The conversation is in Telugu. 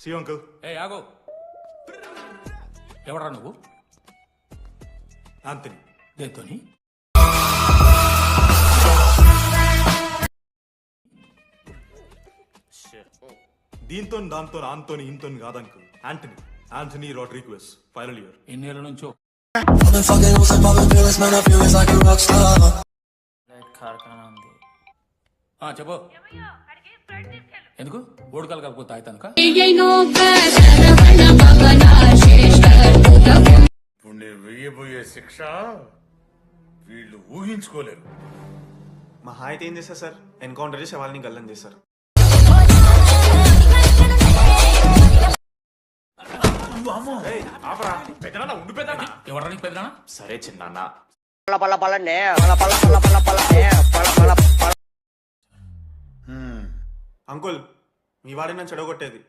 See you, uncle. ఏ ఆగో ఎవడరా నువ్వు Anthony. దేంతోని దీంతో దాంతో ఆంతోని ఇంతోని కాదు uncle. Anthony Rodriguez. Final year. ఎన్నేళ్ళ నుంచో I've been fucking with some poppin' feelings, man, I feel it's like a rock star. Light కార్ఖానా ఉంది. చెప్పు ఎందుకు ఓడికలు కలుపుతా అవుతానుక ఇప్పుడు నేను వెయ్యబోయే శిక్ష వీళ్ళు ఊహించుకోలేరు. మహా అయితే ఏం చేస్తారు సార్? ఎన్కౌంటర్ చేసి వాళ్ళని గల్లం చేస్తారు. ఎవడరా నీకు పెద్దనా సరే చిన్న అంకుల్, మీ వాడిని నన్ను చెడగొట్టేది.